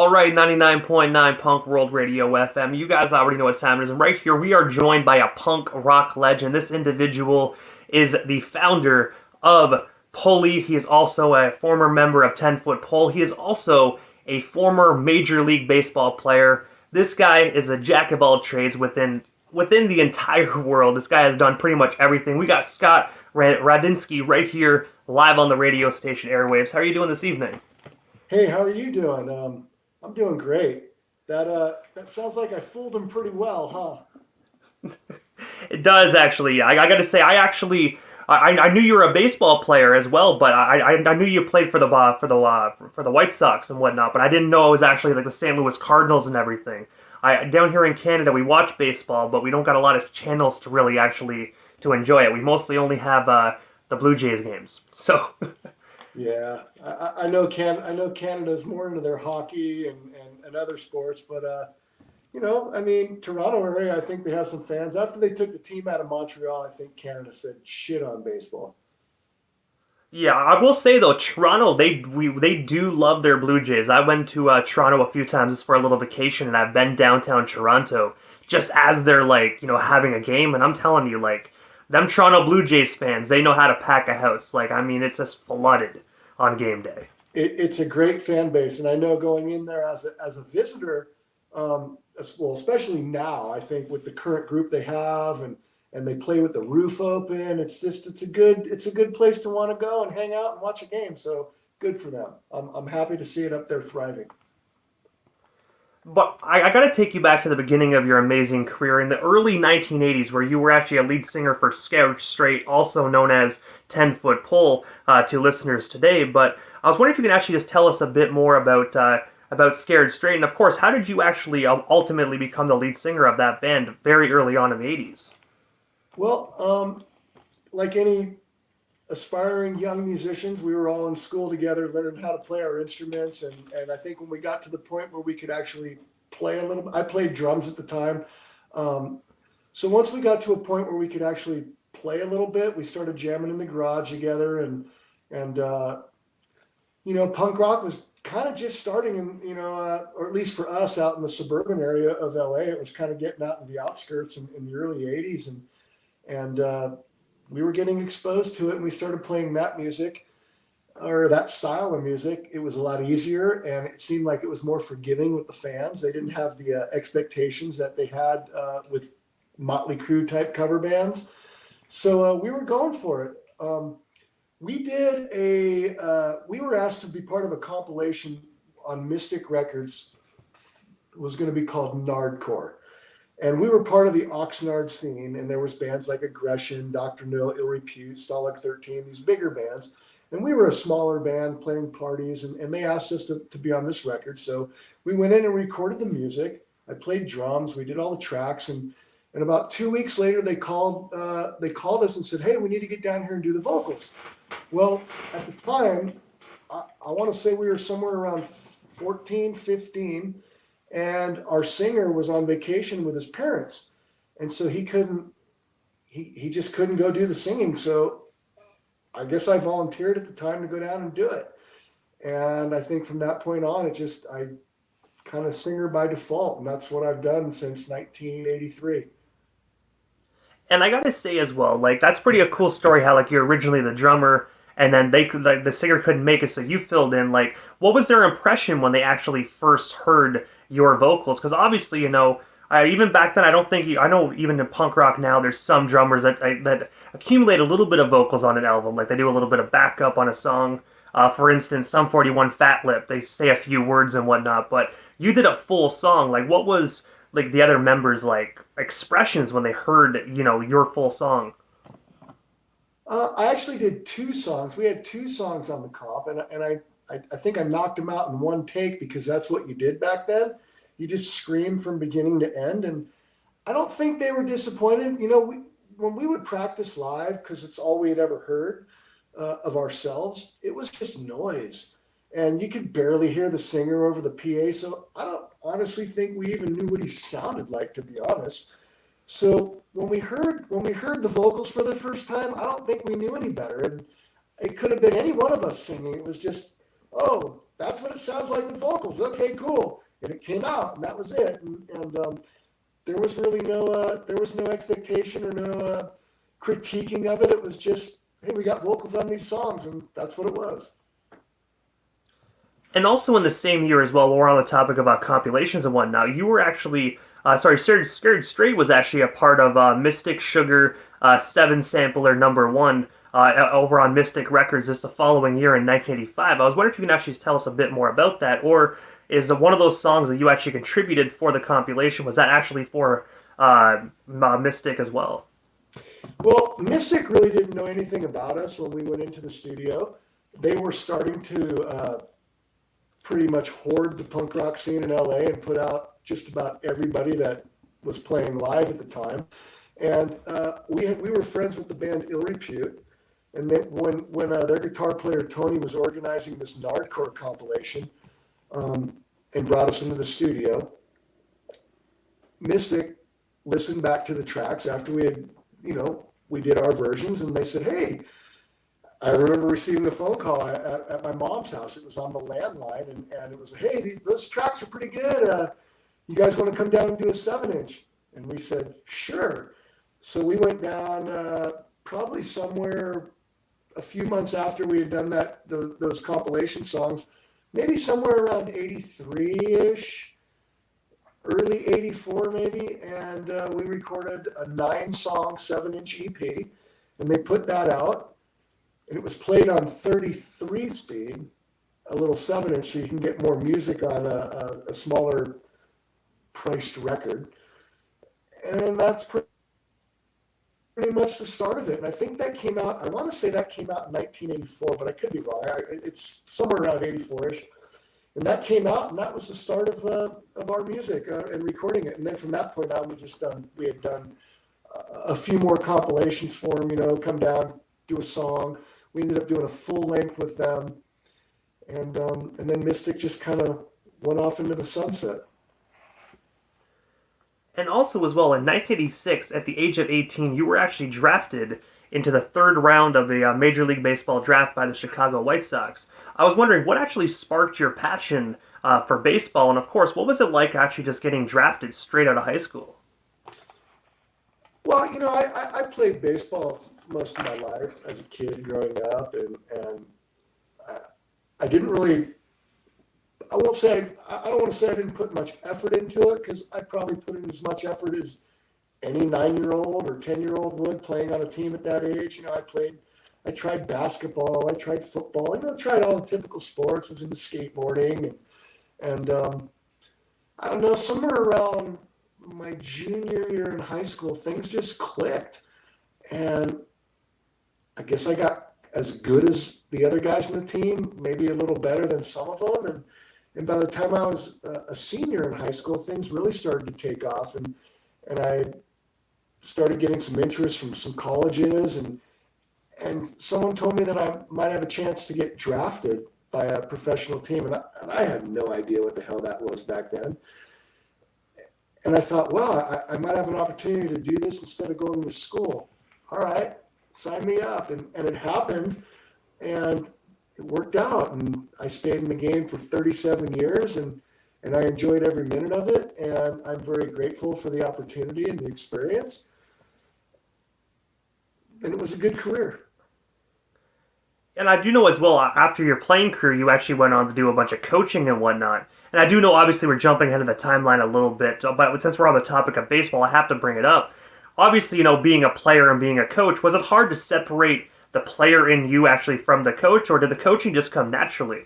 All right, 99.9 Punk World Radio FM. You guys already know what time it is. And right here, we are joined by a punk rock legend. This individual is the founder of Pulley. He is also a former member of 10-Foot Pole. He is also a former Major League Baseball player. This guy is a jack of all trades within the entire world. This guy has done pretty much everything. We got Scott Radinsky right here live on the radio station airwaves. How are you doing this evening? Hey, how are you doing? I'm doing great. That sounds like I fooled him pretty well, huh? It does actually. I got to say, I knew you were a baseball player as well, but I knew you played for the White Sox and whatnot, but I didn't know it was actually like the St. Louis Cardinals and everything. Down here in Canada, we watch baseball, but we don't got a lot of channels to really actually to enjoy it. We mostly only have the Blue Jays games. So. Yeah, I know Canada's more into their hockey and other sports, but I mean, Toronto area, I think they have some fans. After they took the team out of Montreal, I think Canada said shit on baseball. Yeah, I will say though, Toronto, they do love their Blue Jays. I went to Toronto a few times just for a little vacation, and I've been downtown Toronto just as they're having a game, and I'm telling you, them Toronto Blue Jays fans, they know how to pack a house. I mean, it's just flooded on game day. It's a great fan base, and I know going in there as a visitor, especially now, I think with the current group they have, and they play with the roof open. It's a good place to want to go and hang out and watch a game. So good for them. I'm happy to see it up there thriving. But I got to take you back to the beginning of your amazing career in the early 1980s, where you were actually a lead singer for Scared Straight, also known as 10-Foot Pole to listeners today. But I was wondering if you could actually just tell us a bit more about Scared Straight, and of course, how did you actually ultimately become the lead singer of that band very early on in the 80s? Well, like any aspiring young musicians, we were all in school together, learning how to play our instruments, and I think when we got to the point where we could actually play a little, I played drums at the time. So once we got to a point where we could actually play a little bit, we started jamming in the garage together, and punk rock was kind of just starting or at least for us out in the suburban area of LA, it was kind of getting out in the outskirts in the early 80s, and we were getting exposed to it, and we started playing that music or that style of music. It was a lot easier, and it seemed like it was more forgiving with the fans. They didn't have the expectations that they had with Motley Crue type cover bands. So we were going for it. We were asked to be part of a compilation on Mystic Records. It was going to be called Nardcore. And we were part of the Oxnard scene, and there was bands like Aggression, Dr. No, Ill Repute, Stalag 13, these bigger bands. And we were a smaller band playing parties, and they asked us to be on this record. So we went in and recorded the music. I played drums. We did all the tracks, and about 2 weeks later, they called us and said, "Hey, we need to get down here and do the vocals." Well, at the time, I want to say we were somewhere around 14, 15. And our singer was on vacation with his parents. And so he just couldn't go do the singing. So I guess I volunteered at the time to go down and do it. And I think from that point on, I kind of singer by default. And that's what I've done since 1983. And I gotta say as well, that's pretty a cool story how you're originally the drummer, and then the singer couldn't make it, so you filled in. What was their impression when they actually first heard your vocals? Because obviously, even back then, I know even in punk rock now, there's some drummers that accumulate a little bit of vocals on an album, they do a little bit of backup on a song. For instance, Sum 41 Fat Lip, they say a few words and whatnot, but you did a full song. What was the other members' expressions when they heard your full song? I actually did 2 songs. We had 2 songs on the comp, and I think I knocked them out in one take because that's what you did back then. You just screamed from beginning to end, and I don't think they were disappointed. When we would practice live, because it's all we had ever heard of ourselves, it was just noise, and you could barely hear the singer over the PA. So I don't honestly think we even knew what he sounded like, to be honest. So when we heard the vocals for the first time, I don't think we knew any better, and it could have been any one of us singing. It was just, oh, that's what it sounds like with vocals. Okay, cool. And it came out, and that was it. And there was really there was no expectation or no critiquing of it. It was just, hey, we got vocals on these songs, and that's what it was. And also in the same year as well, while we're on the topic about compilations and whatnot, you were actually, Scared Straight was actually a part of Mystic Sugar 7 Sampler #1 over on Mystic Records this the following year in 1985. I was wondering if you can actually tell us a bit more about that, or is one of those songs that you actually contributed for the compilation, was that actually for Mystic as well? Well, Mystic really didn't know anything about us when we went into the studio. They were starting to pretty much hoard the punk rock scene in LA and put out just about everybody that was playing live at the time. And we were friends with the band Ill Repute. And then when their guitar player Tony was organizing this Nardcore compilation and brought us into the studio, Mystic listened back to the tracks after we had, we did our versions, and they said, hey, I remember receiving a phone call at my mom's house. It was on the landline, and it was, hey, those tracks are pretty good. You guys want to come down and do a 7-inch? And we said, sure. So we went down probably somewhere a few months after we had done those compilation songs, maybe somewhere around 83-ish, early 84 maybe, and we recorded a 9-song 7-inch EP, and they put that out. And it was played on 33 speed, a little 7-inch, so you can get more music on a smaller priced record. And that's pretty much the start of it. And I think that came out, I want to say that came out in 1984, but I could be wrong. It's somewhere around 84-ish. And that came out, and that was the start of our music and recording it. And then from that point on, we had done a few more compilations for them, come down, do a song. We ended up doing a full length with them, and then Mystic just kind of went off into the sunset. And also as well, in 1986, at the age of 18, you were actually drafted into the 3rd round of the Major League Baseball draft by the Chicago White Sox. I was wondering what actually sparked your passion for baseball, and of course, what was it like actually just getting drafted straight out of high school? Well, I played baseball most of my life as a kid growing up, and I didn't really, I don't want to say I didn't put much effort into it, because I probably put in as much effort as any 9-year-old or 10-year-old would playing on a team at that age. I tried basketball, I tried football, I tried all the typical sports, was into skateboarding, and I don't know, somewhere around my junior year in high school, things just clicked. And I guess I got as good as the other guys on the team, maybe a little better than some of them. And by the time I was a senior in high school, things really started to take off. And I started getting some interest from some colleges. And someone told me that I might have a chance to get drafted by a professional team. And I had no idea what the hell that was back then. And I thought, well, I might have an opportunity to do this instead of going to school. All right, sign me up. And it happened, and it worked out. And I stayed in the game for 37 years, and I enjoyed every minute of it. And I'm very grateful for the opportunity and the experience. And it was a good career. And I do know as well, after your playing career, you actually went on to do a bunch of coaching and whatnot. And I do know, obviously, we're jumping ahead of the timeline a little bit, but since we're on the topic of baseball, I have to bring it up. Obviously, being a player and being a coach, was it hard to separate the player in you actually from the coach, or did the coaching just come naturally?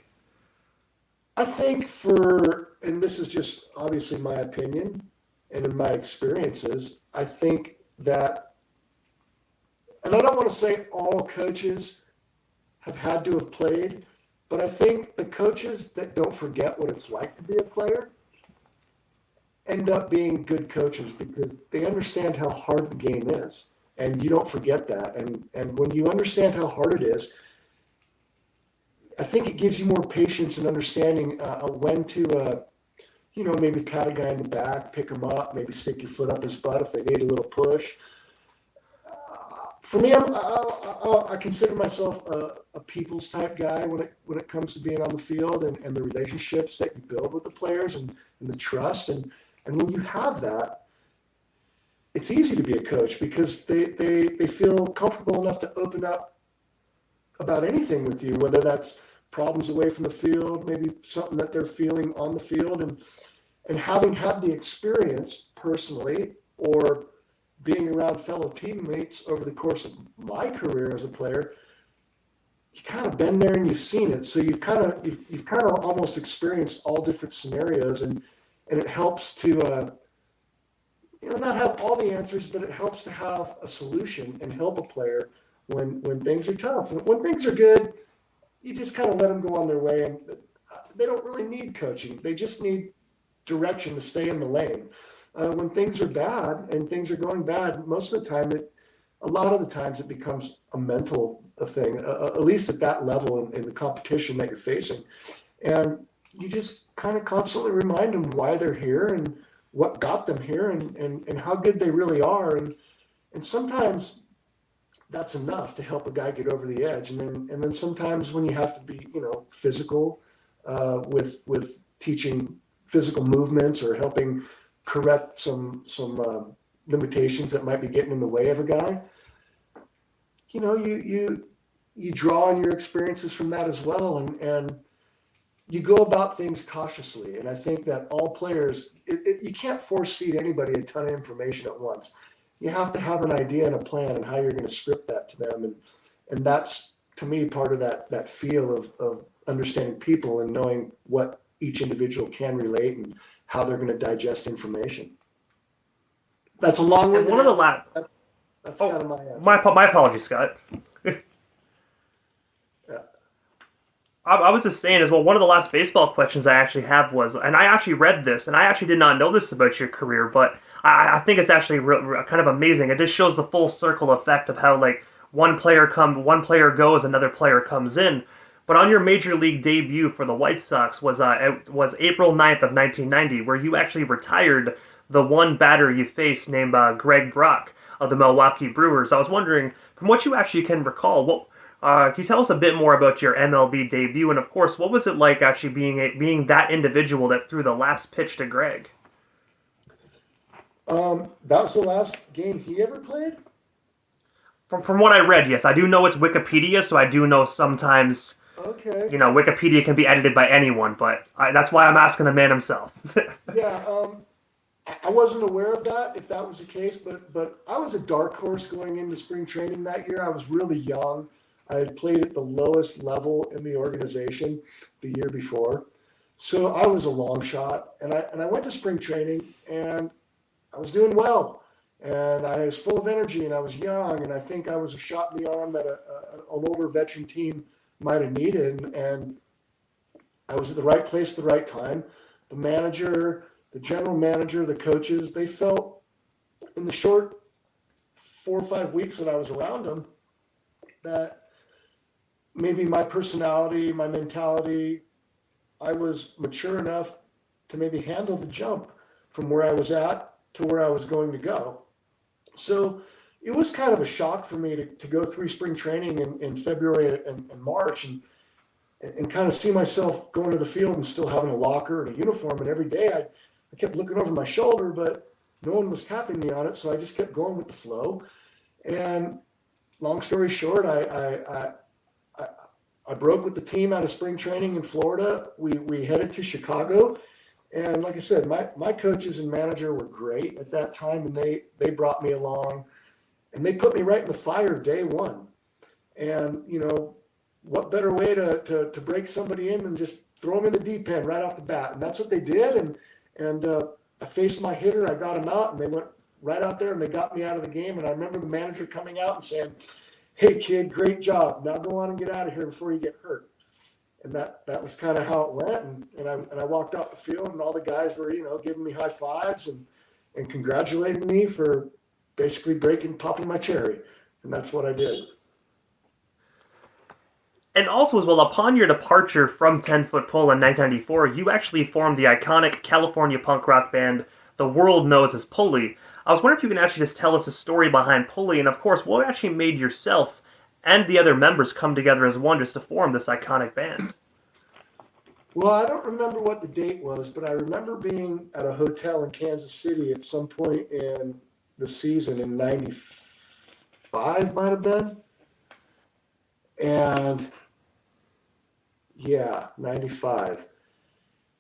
I think and this is just obviously my opinion and in my experiences, I think that, and I don't want to say all coaches have had to have played, but I think the coaches that don't forget what it's like to be a player end up being good coaches, because they understand how hard the game is, and you don't forget that. And when you understand how hard it is, I think it gives you more patience and understanding when to, maybe pat a guy in the back, pick him up, maybe stick your foot up his butt if they need a little push. For me, I consider myself a people's type guy when it comes to being on the field and the relationships that you build with the players and the trust. And when you have that, it's easy to be a coach because they feel comfortable enough to open up about anything with you, whether that's problems away from the field, maybe something that they're feeling on the field. And having had the experience personally or being around fellow teammates over the course of my career as a player, you kind of been there and you've seen it. So you've kind of almost experienced all different scenarios, and it helps to not have all the answers, but it helps to have a solution and help a player when things are tough. When things are good, you just kind of let them go on their way, and they don't really need coaching. They just need direction to stay in the lane. When things are bad and things are going bad, most of the time, a lot of the times it becomes a mental thing, at least at that level in the competition that you're facing. And you just kind of constantly remind them why they're here and what got them here and how good they really are. And sometimes that's enough to help a guy get over the edge. And then sometimes when you have to be, physical with teaching physical movements or helping correct some limitations that might be getting in the way of a guy, you draw on your experiences from that as well, and you go about things cautiously. And I think that all players, you can't force feed anybody a ton of information at once. You have to have an idea and a plan and how you're going to script that to them, and that's to me part of that feel of understanding people and knowing what each individual can relate and how they're going to digest information. That's a long way. One of the last. That's kind of my answer. My apologies, Scott. Yeah. I was just saying as well, one of the last baseball questions I actually have was, and I actually read this, and I actually did not know this about your career, but I think it's actually kind of amazing. It just shows the full circle effect of how, like, one player goes, another player comes in. But on your major league debut for the White Sox was April 9th of 1990, where you actually retired the one batter you faced named Greg Brock of the Milwaukee Brewers. I was wondering, from what you actually can recall, can you tell us a bit more about your MLB debut? And of course, what was it like actually being that individual that threw the last pitch to Greg? That was the last game he ever played? From what I read, yes. I do know it's Wikipedia, so I do know sometimes... Okay. Wikipedia can be edited by anyone, but that's why I'm asking the man himself. Yeah, I wasn't aware of that, if that was the case, but I was a dark horse going into spring training that year. I was really young. I had played at the lowest level in the organization the year before. So I was a long shot, and I went to spring training, and I was doing well. And I was full of energy, and I was young, and I think I was a shot in the arm that an older veteran team might have needed, and I was at the right place at the right time. The manager, the general manager, the coaches, they felt in the short 4 or 5 weeks that I was around them that maybe my personality, my mentality, I was mature enough to maybe handle the jump from where I was at to where I was going to go. So it was kind of a shock for me to go through spring training in February and March and kind of see myself going to the field and still having a locker and a uniform. And every day I kept looking over my shoulder, but no one was tapping me on it. So I just kept going with the flow. And long story short, I broke with the team out of spring training in Florida. We headed to Chicago. And like I said, my coaches and manager were great at that time, and they brought me along. And they put me right in the fire day one. And, what better way to break somebody in than just throw them in the deep end right off the bat? And that's what they did. And I faced my hitter. I got him out, and they went right out there, and they got me out of the game. And I remember the manager coming out and saying, "Hey, kid, great job. Now go on and get out of here before you get hurt." And that was kind of how it went. And I walked off the field, and all the guys were, giving me high fives and congratulating me for basically popping my cherry. And that's what I did. And also as well, upon your departure from 10-Foot Pole in 1994, you actually formed the iconic California punk rock band the world knows as Pulley. I was wondering if you can actually just tell us the story behind Pulley, and of course, what actually made yourself and the other members come together as one just to form this iconic band. Well, I don't remember what the date was, but I remember being at a hotel in Kansas City at some point in the season in '95, might have been. And yeah, '95.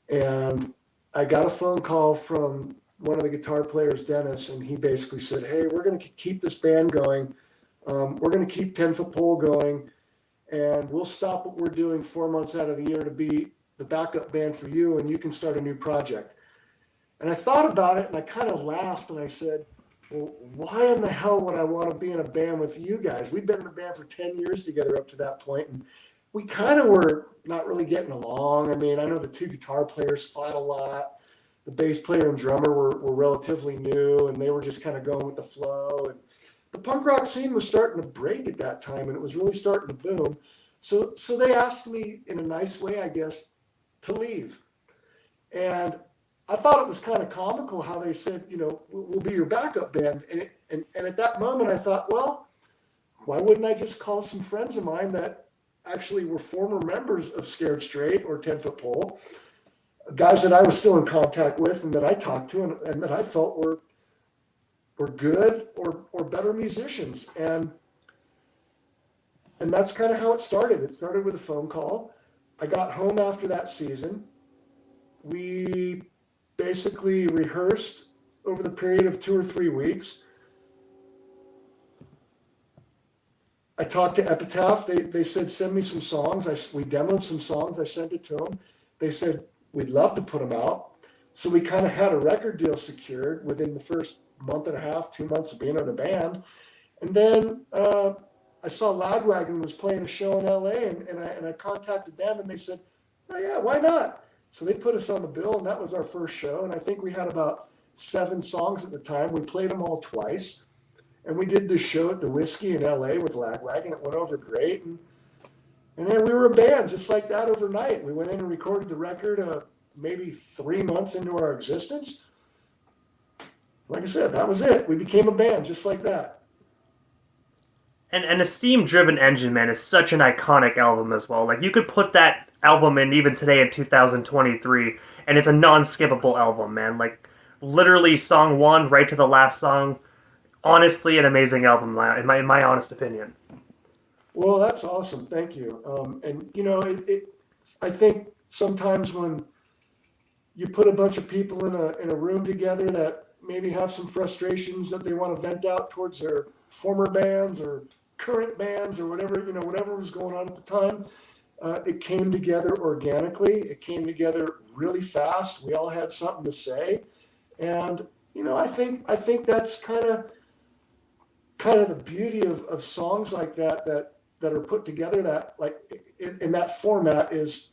And I got a phone call from one of the guitar players, Dennis, and he basically said, "Hey, we're going to keep this band going. We're going to keep 10 Foot Pole going, and we'll stop what we're doing 4 months out of the year to be the backup band for you, and you can start a new project." And I thought about it, and I kind of laughed, and I said, "Well, why in the hell would I want to be in a band with you guys? We've been in a band for 10 years together up to that point, and we kind of were not really getting along. I mean, I know the two guitar players fought a lot. The bass player and drummer were relatively new, and they were just kind of going with the flow. And the punk rock scene was starting to break at that time, and it was really starting to boom. So they asked me in a nice way, I guess, to leave. And I thought it was kind of comical how they said, we'll be your backup band. And at that moment, I thought, well, why wouldn't I just call some friends of mine that actually were former members of Scared Straight or 10 Foot Pole, guys that I was still in contact with and that I talked to and that I felt were good or better musicians. And that's kind of how it started. It started with a phone call. I got home after that season. We basically rehearsed over the period of 2 or 3 weeks. I talked to Epitaph. They said, send me some songs. We demoed some songs. I sent it to them. They said, we'd love to put them out. So we kind of had a record deal secured within the first month and a half, 2 months of being in a band. And then I saw Loudwagon was playing a show in LA, and I contacted them, and they said, oh yeah, why not? So they put us on the bill, and that was our first show. And I think we had about 7 songs at the time. We played them all twice. And we did this show at the Whiskey in LA with Lagwagon. It went over great. And then we were a band just like that overnight. We went in and recorded the record maybe 3 months into our existence. Like I said, that was it. We became a band just like that. And a steam-driven engine, man, is such an iconic album as well. Like, you could put that album in even today in 2023, and it's a non-skippable album, man. Like, literally song 1 right to the last song. Honestly, an amazing album, in my honest opinion. Well, that's awesome. Thank you. And I think sometimes when you put a bunch of people in a room together that maybe have some frustrations that they want to vent out towards their former bands or current bands or whatever was going on at the time, it came together organically. It came together really fast. We all had something to say, and I think that's kind of the beauty of songs like that are put together that like in that format is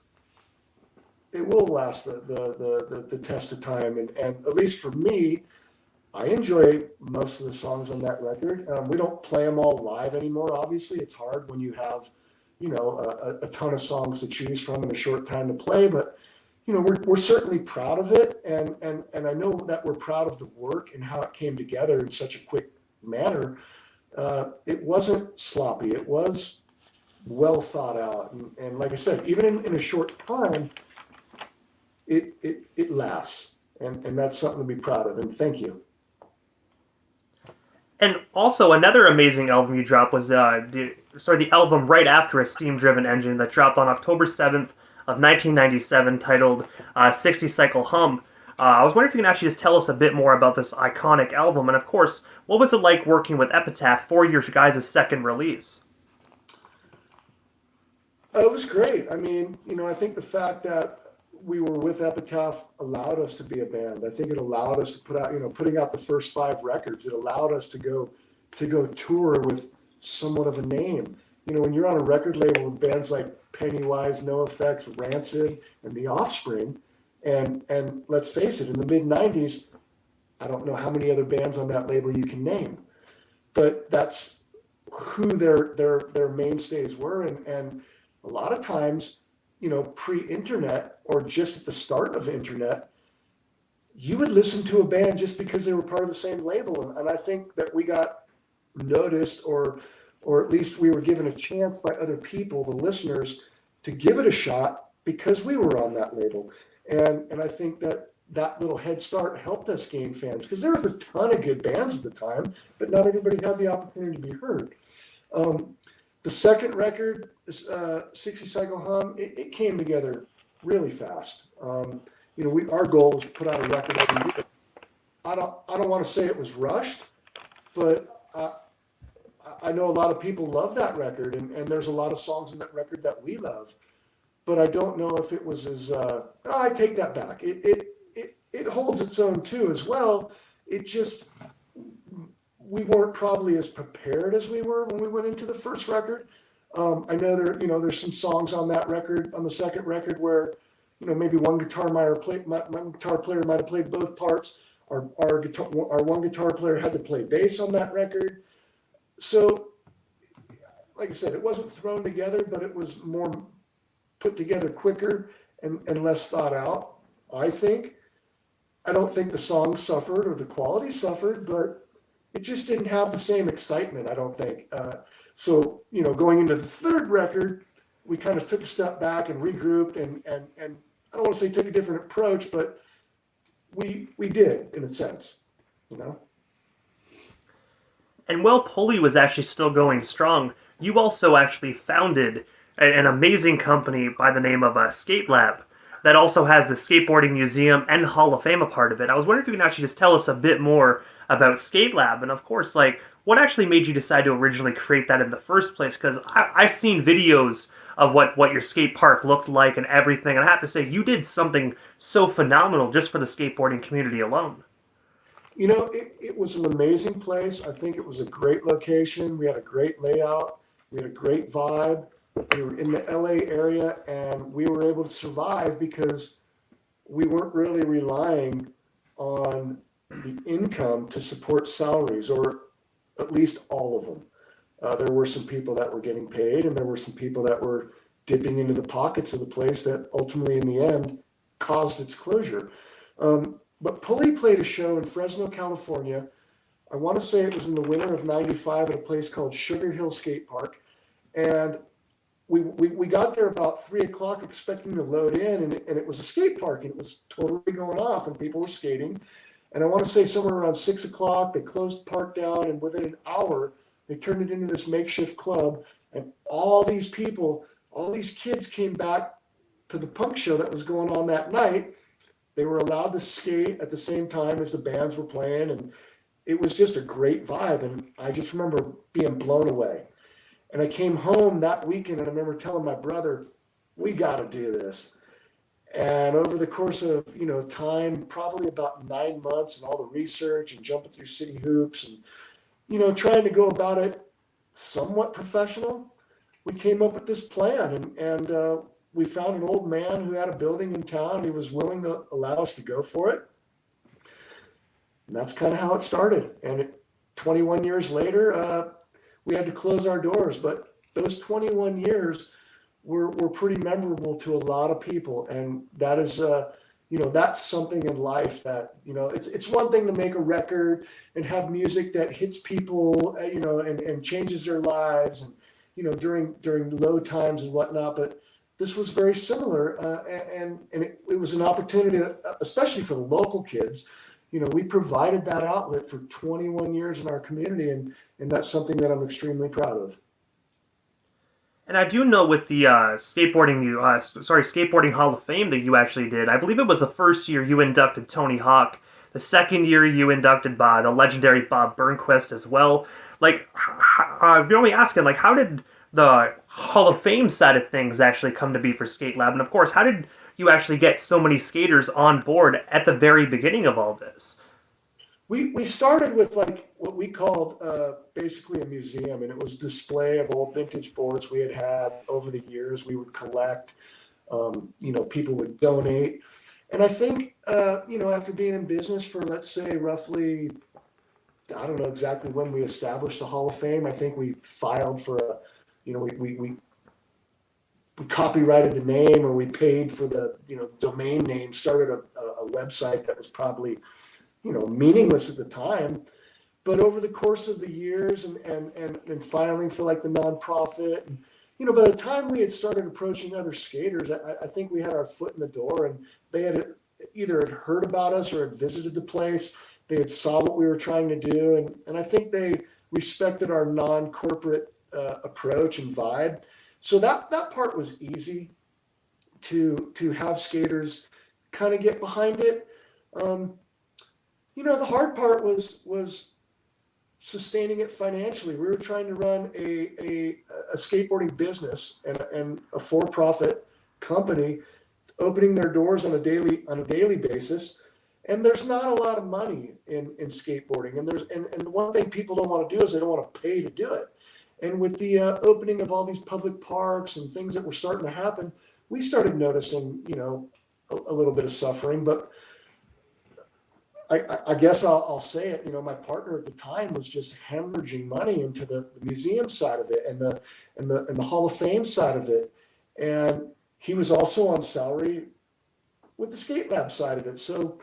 it will last the test of time. And at least for me, I enjoy most of the songs on that record. We don't play them all live anymore. Obviously, it's hard when you have a ton of songs to choose from in a short time to play. But we're certainly proud of it, and I know that we're proud of the work and how it came together in such a quick manner. It wasn't sloppy. It was well thought out, and like I said, even in a short time, it lasts, and that's something to be proud of. And thank you. And also, another amazing album you dropped was the album right after A Steam-Driven Engine that dropped on October 7th of 1997, titled 60 Cycle Hum. I was wondering if you can actually just tell us a bit more about this iconic album, and of course, what was it like working with Epitaph for your guys' second release? It was great. I mean, I think the fact that we were with Epitaph allowed us to be a band. I think it allowed us to put out, putting out the first 5 records. It allowed us to go tour with somewhat of a name. When you're on a record label with bands like Pennywise, NoFX, Rancid, and The Offspring, and let's face it, in the mid '90s, I don't know how many other bands on that label you can name, but that's who their mainstays were, and a lot of times, pre-internet or just at the start of internet, you would listen to a band just because they were part of the same label. And I think that we got noticed, or at least we were given a chance by other people, the listeners, to give it a shot because we were on that label. And I think that that little head start helped us gain fans because there was a ton of good bands at the time, but not everybody had the opportunity to be heard. The second record, 60 Cycle Hum, it came together really fast. Our goal was to put out a record every year. I don't want to say it was rushed, but I know a lot of people love that record, and there's a lot of songs in that record that we love. But I don't know if it was as. I take that back. It holds its own too as well. It just we weren't probably as prepared as we were when we went into the first record. I know there's some songs on that record, on the second record, where maybe one guitar player might have played both parts. Our one guitar player had to play bass on that record. So, like I said, it wasn't thrown together, but it was more put together quicker and less thought out, I think. I don't think the songs suffered or the quality suffered, but it just didn't have the same excitement, I don't think. So, going into the third record, we kind of took a step back and regrouped and I don't want to say took a different approach, but we did, in a sense, And while Pulley was actually still going strong, you also actually founded an amazing company by the name of Skate Lab that also has the skateboarding museum and Hall of Fame a part of it. I was wondering if you can actually just tell us a bit more about Skate Lab, and of course, like, what actually made you decide to originally create that in the first place? Because I've seen videos of what your skate park looked like and everything, and I have to say, you did something so phenomenal just for the skateboarding community alone. It was an amazing place. I think it was a great location. We had a great layout. We had a great vibe. We were in the LA area, and we were able to survive because we weren't really relying on the income to support salaries, or at least all of them. There were some people that were getting paid, and there were some people that were dipping into the pockets of the place that ultimately, in the end, caused its closure. But Pulley played a show in Fresno, California. I want to say it was in the winter of '95 at a place called Sugar Hill Skate Park. And we got there about 3 o'clock expecting to load in, and it was a skate park, and it was totally going off, and people were skating. And I want to say somewhere around 6 o'clock, they closed the park down, and within an hour, they turned it into this makeshift club. And all these people, all these kids came back to the punk show that was going on that night. They were allowed to skate at the same time as the bands were playing, and it was just a great vibe. And I just remember being blown away. And I came home that weekend, and I remember telling my brother, we got to do this. And over the course of, time, probably about 9 months, and all the research and jumping through city hoops and, trying to go about it somewhat professional, we came up with this plan. And we found an old man who had a building in town. He was willing to allow us to go for it. And that's kind of how it started. And 21 years later, we had to close our doors. But those 21 years were pretty memorable to a lot of people. And that is, that's something in life that, it's one thing to make a record and have music that hits people, and changes their lives and, during low times and whatnot. But this was very similar, and it was an opportunity, especially for the local kids. We provided that outlet for 21 years in our community, and that's something that I'm extremely proud of. And I do know with the skateboarding Hall of Fame that you actually did. I believe it was the first year you inducted Tony Hawk. The second year you inducted the legendary Bob Burnquist as well. Like, you're only asking, like, how did the Hall of Fame side of things actually come to be for Skate Lab? And of course, how did you actually get so many skaters on board at the very beginning of all this? We started with like what we called basically a museum, and it was display of old vintage boards we had over the years. We would collect, people would donate. And I think, after being in business for, let's say, roughly, I don't know exactly when we established the Hall of Fame. I think we filed for we copyrighted the name, or we paid for the, domain name, started a a website that was probably, meaningless at the time. But over the course of the years and filing for like the nonprofit, and, by the time we had started approaching other skaters, I think we had our foot in the door, and they had heard about us or had visited the place. They had saw what we were trying to do. And I think they respected our non-corporate approach and vibe. So that part was easy to have skaters kind of get behind it. The hard part was sustaining it financially. We were trying to run a skateboarding business and a for-profit company, opening their doors on a daily basis. And there's not a lot of money in skateboarding. And the one thing people don't want to do is they don't want to pay to do it. And with the opening of all these public parks and things that were starting to happen, we started noticing, a little bit of suffering. But I guess I'll say it. My partner at the time was just hemorrhaging money into the museum side of it and the Hall of Fame side of it, and he was also on salary with the skate lab side of it. So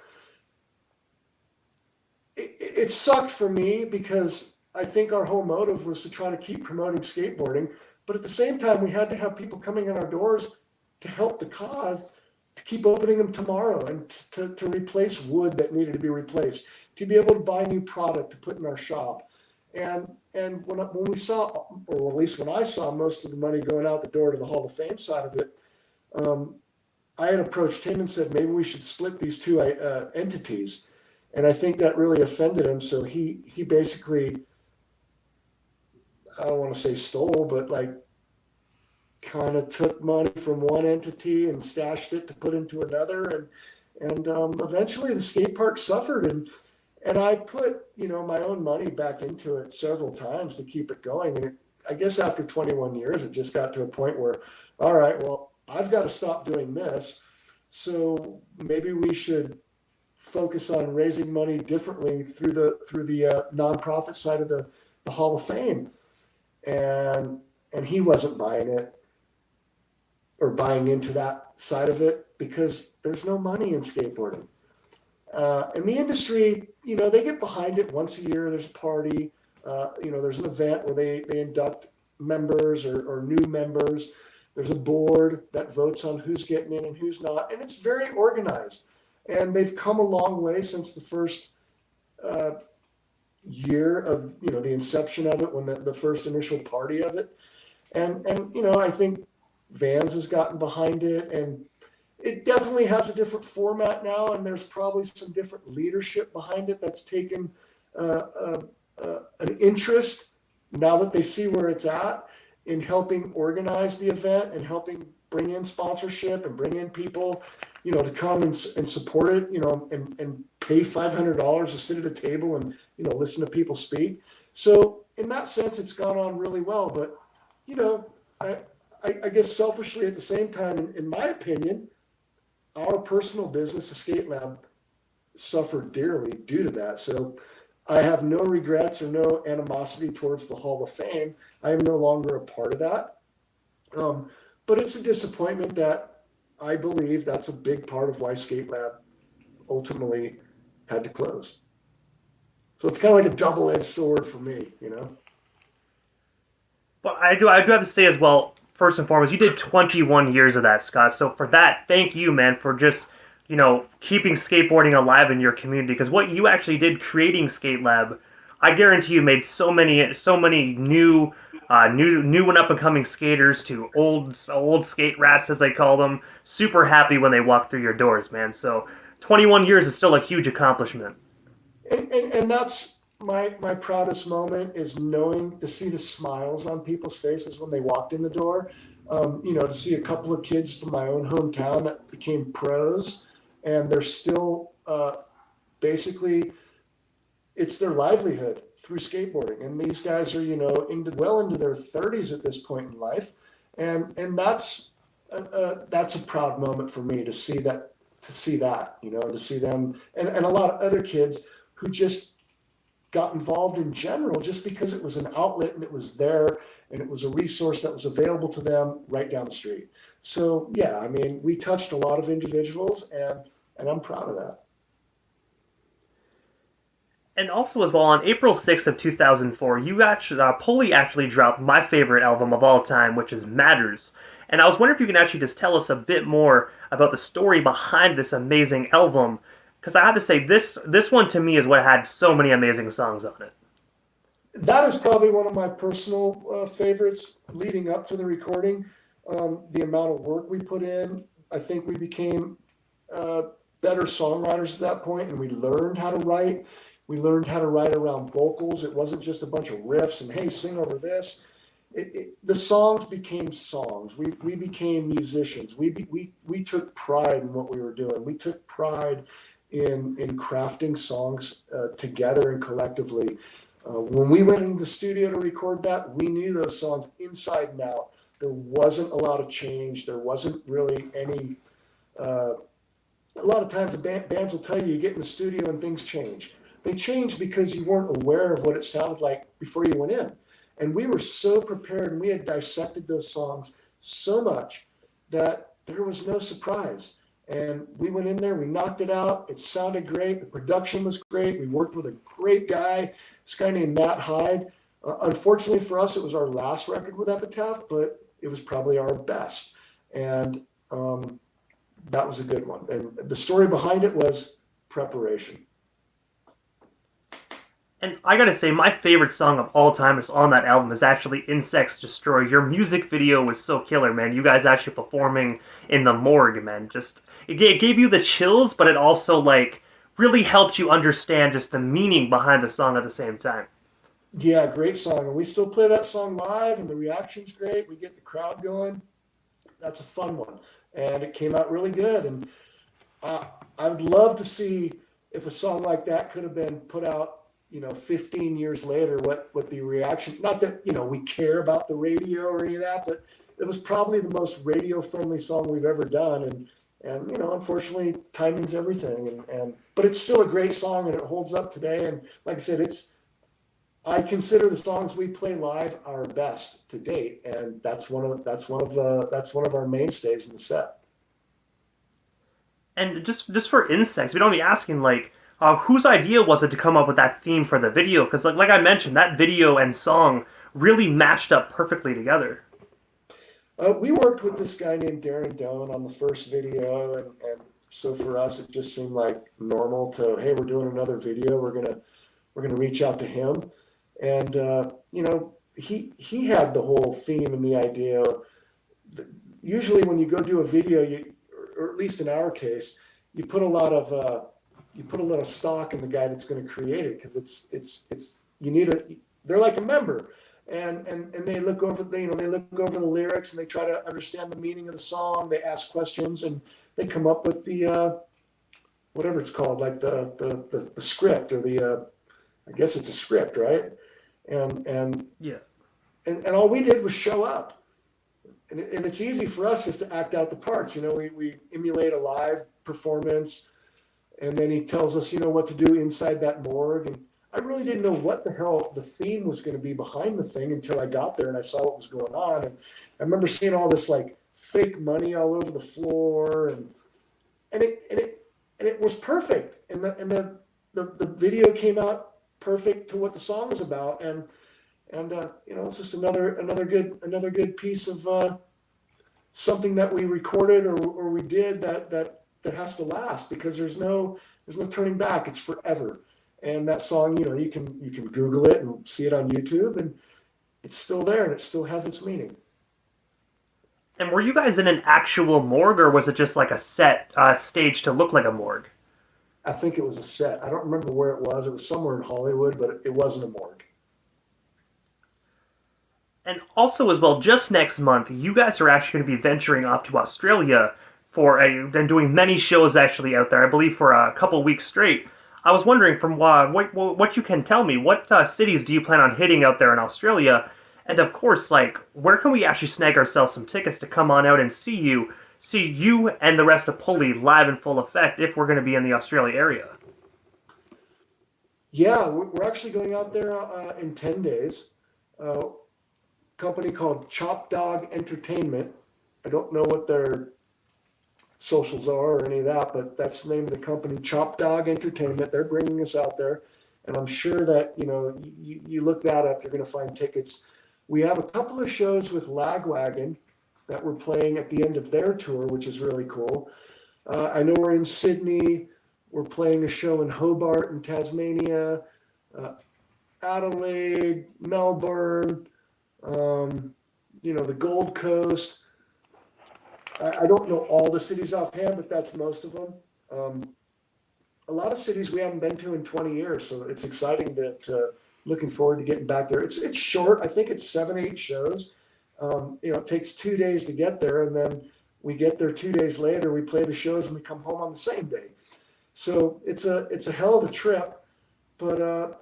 it sucked for me because I think our whole motive was to try to keep promoting skateboarding, but at the same time we had to have people coming in our doors to help the cause, to keep opening them tomorrow, and to replace wood that needed to be replaced, to be able to buy new product to put in our shop. And when we saw, or at least when I saw most of the money going out the door to the Hall of Fame side of it, I had approached him and said, maybe we should split these two entities. And I think that really offended him. So he basically, I don't want to say stole, but like kind of took money from one entity and stashed it to put into another, and eventually the skate park suffered, and I put my own money back into it several times to keep it going, and I guess after 21 years it just got to a point where, all right, well, I've got to stop doing this, so maybe we should focus on raising money differently through the nonprofit side of the Hall of Fame, and he wasn't buying it or buying into that side of it because there's no money in skateboarding. And the industry, they get behind it once a year. There's a party, there's an event where they induct members or new members. There's a board that votes on who's getting in and who's not. And it's very organized. And they've come a long way since the first year of, the inception of it, when the first initial party of it. And I think Vans has gotten behind it, and it definitely has a different format now, and there's probably some different leadership behind it that's taken an interest, now that they see where it's at, in helping organize the event and helping bring in sponsorship and bring in people, to come and support it, and pay $500 to sit at a table and, listen to people speak. So in that sense, it's gone on really well. But, I guess selfishly at the same time, in my opinion, our personal business, the Skate Lab, suffered dearly due to that. So I have no regrets or no animosity towards the Hall of Fame. I am no longer a part of that. But it's a disappointment that I believe that's a big part of why Skate Lab ultimately had to close. So it's kind of like a double-edged sword for me, But I do have to say as well, first and foremost, you did 21 years of that, Scott. So for that, thank you, man, for just, keeping skateboarding alive in your community. Because what you actually did creating Skate Lab, I guarantee you made so many new and up and coming skaters to old skate rats, as they call them, super happy when they walk through your doors, man. So 21 years is still a huge accomplishment. And that's my proudest moment, is knowing to see the smiles on people's faces when they walked in the door. To see a couple of kids from my own hometown that became pros, and they're still basically, it's their livelihood through skateboarding. And these guys are, into their 30s at this point in life, and that's a proud moment for me to see that, to see them, and a lot of other kids who just got involved in general just because it was an outlet and it was there and it was a resource that was available to them right down the street. So yeah, I mean, we touched a lot of individuals, and and I'm proud of that. And also as well, on April 6th of 2004, you actually Pulley actually dropped my favorite album of all time, which is Matters. And I was wondering if you can actually just tell us a bit more about the story behind this amazing album, because I have to say this one to me is what had so many amazing songs on it. That is probably one of my personal favorites leading up to the recording. The amount of work we put in, I think we became uh, better songwriters at that point, and we learned how to write. We learned how to write around vocals. It wasn't just a bunch of riffs and hey, sing over this. The songs became songs. We became musicians. We took pride in what we were doing. We took pride in crafting songs together and collectively. When we went into the studio to record that, we knew those songs inside and out. There wasn't a lot of change. There wasn't really any. Uh, a lot of times, the bands will tell you get in the studio and things change. They change because you weren't aware of what it sounded like before you went in. And we were so prepared, and we had dissected those songs so much that there was no surprise. And we went in there, we knocked it out. It sounded great. The production was great. We worked with a great guy, this guy named Matt Hyde. Unfortunately for us, it was our last record with Epitaph, but it was probably our best. And that was a good one. And the story behind it was preparation. And I gotta say, my favorite song of all time is on that album is actually Insects Destroy. Your music video was so killer, man. You guys actually performing in the morgue, man. Just it gave you the chills, but it also like really helped you understand just the meaning behind the song at the same time. Yeah, great song. And we still play that song live, and the reaction's great. We get the crowd going. That's a fun one. And it came out really good. And uh, I would love to see if a song like that could have been put out 15 years later, what the reaction, not that, we care about the radio or any of that, but it was probably the most radio friendly song we've ever done. And unfortunately timing's everything. But it's still a great song and it holds up today. And like I said, I consider the songs we play live our best to date. And that's one of our mainstays in the set. And just for Insects, we don't be asking like whose idea was it to come up with that theme for the video? Because like I mentioned, that video and song really matched up perfectly together. We worked with this guy named Darren Doan on the first video, and so for us, it just seemed like normal to, hey, we're doing another video. We're gonna reach out to him, and he had the whole theme and the idea. Usually, when you go do a video, or at least in our case, you put a lot of stock in the guy that's going to create it, because it's they're like a member, and they look over they look over the lyrics, and they try to understand the meaning of the song. They ask questions, and they come up with the whatever it's called, like the script, or the I guess it's a script, right? And Yeah. and all we did was show up, and it's easy for us just to act out the parts. We emulate a live performance. And then he tells us, what to do inside that morgue. And I really didn't know what the hell the theme was going to be behind the thing until I got there and I saw what was going on. And I remember seeing all this like fake money all over the floor, and it was perfect. And the video came out perfect to what the song was about. And it's just another good piece of something that we recorded or we did that has to last, because there's no turning back. It's forever. And that song, you can Google it and see it on YouTube, and it's still there and it still has its meaning. And were you guys in an actual morgue, or was it just like a set stage to look like a morgue? I think it was a set. I don't remember where it was. It was somewhere in Hollywood, but it wasn't a morgue. And also as well, just next month, you guys are actually going to be venturing off to Australia and doing many shows actually out there, I believe for a couple weeks straight. I was wondering, from what you can tell me, what cities do you plan on hitting out there in Australia? And of course, like, where can we actually snag ourselves some tickets to come on out and see you and the rest of Pulley live in full effect if we're going to be in the Australia area? Yeah, we're actually going out there in 10 days. Company called Chop Dog Entertainment. I don't know what their socials are or any of that, but that's the name of the company, Chop Dog Entertainment. They're bringing us out there. And I'm sure that, you look that up, you're going to find tickets. We have a couple of shows with Lagwagon that we're playing at the end of their tour, which is really cool. I know we're in Sydney. We're playing a show in Hobart in Tasmania, Adelaide, Melbourne, the Gold Coast. I don't know all the cities offhand, but that's most of them. A lot of cities we haven't been to in 20 years, so it's exciting to looking forward to getting back there. It's short. I think it's 7-8 shows. It takes 2 days to get there, and then we get there 2 days later. We play the shows and we come home on the same day. So it's a hell of a trip, but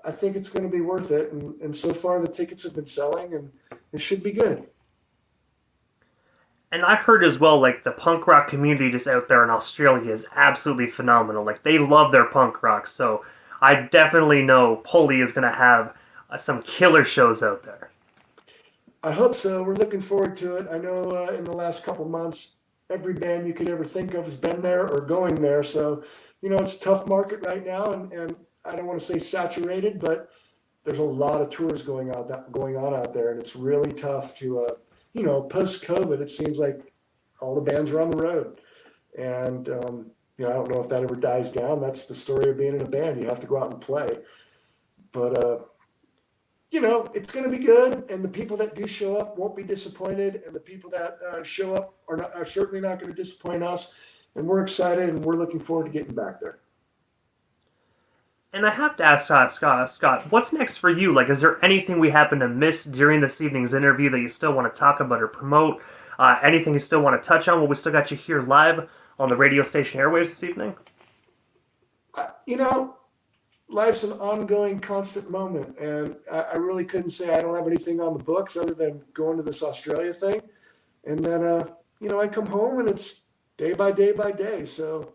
I think it's going to be worth it. And so far the tickets have been selling, and it should be good. And I heard as well, like, the punk rock community just out there in Australia is absolutely phenomenal. Like, they love their punk rock, so I definitely know Pulley is going to have some killer shows out there. I hope so. We're looking forward to it. I know in the last couple months, every band you could ever think of has been there or going there. So, it's a tough market right now, and I don't want to say saturated, but there's a lot of tours going on out there, and it's really tough to post-COVID, it seems like all the bands are on the road. And, I don't know if that ever dies down. That's the story of being in a band. You have to go out and play. But, it's going to be good. And the people that do show up won't be disappointed. And the people that show up are certainly not going to disappoint us. And we're excited, and we're looking forward to getting back there. And I have to ask Scott, what's next for you? Like, is there anything we happen to miss during this evening's interview that you still want to talk about or promote? Anything you still want to touch on? Well, we still got you here live on the radio station airwaves this evening. Life's an ongoing, constant moment. And I really couldn't say I don't have anything on the books other than going to this Australia thing. And then, I come home and it's day by day by day. So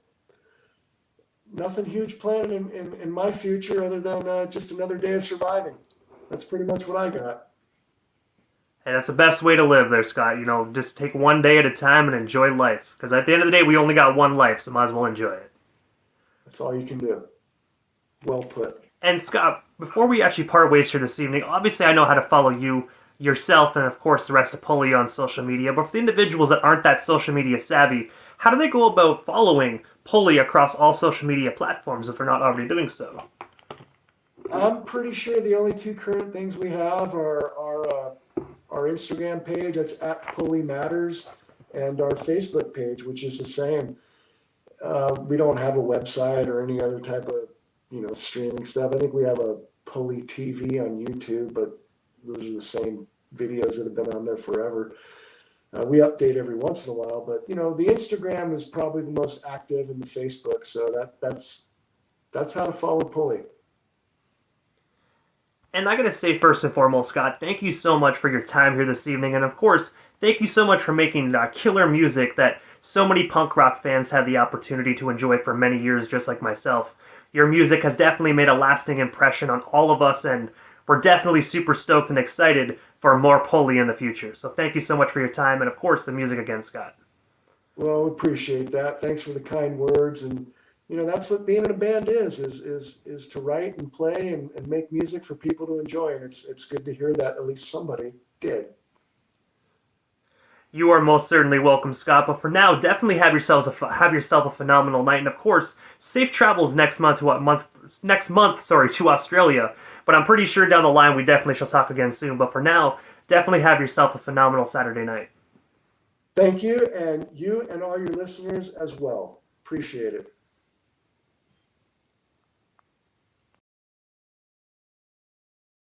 nothing huge planned in my future other than just another day of surviving. That's pretty much what I got. And that's the best way to live there, Scott. Just take one day at a time and enjoy life. Because at the end of the day, we only got one life, so might as well enjoy it. That's all you can do. Well put. And Scott, before we actually part ways here this evening, obviously I know how to follow you, yourself, and of course the rest of Pulley on social media. But for the individuals that aren't that social media savvy, how do they go about following Pulley across all social media platforms if they're not already doing so? I'm pretty sure the only two current things we have are our Instagram page, that's @PulleyMatters, and our Facebook page, which is the same. We don't have a website or any other type of streaming stuff. I think we have a Pulley TV on YouTube, but those are the same videos that have been on there forever. We update every once in a while, but the Instagram is probably the most active, and the Facebook. So that's how to follow Pulley. And I gotta say, first and foremost, Scott, thank you so much for your time here this evening, and of course, thank you so much for making killer music that so many punk rock fans had the opportunity to enjoy for many years, just like myself. Your music has definitely made a lasting impression on all of us, and we're definitely super stoked and excited for more Pulley in the future. So thank you so much for your time, and of course, the music again, Scott. Well, appreciate that. Thanks for the kind words. And that's what being in a band is to write and play and make music for people to enjoy. And it's good to hear that at least somebody did. You are most certainly welcome, Scott. But for now, definitely have yourself a phenomenal night, and of course, safe travels next month to Australia. But I'm pretty sure down the line we definitely shall talk again soon. But for now, definitely have yourself a phenomenal Saturday night. Thank you, and you and all your listeners as well. Appreciate it.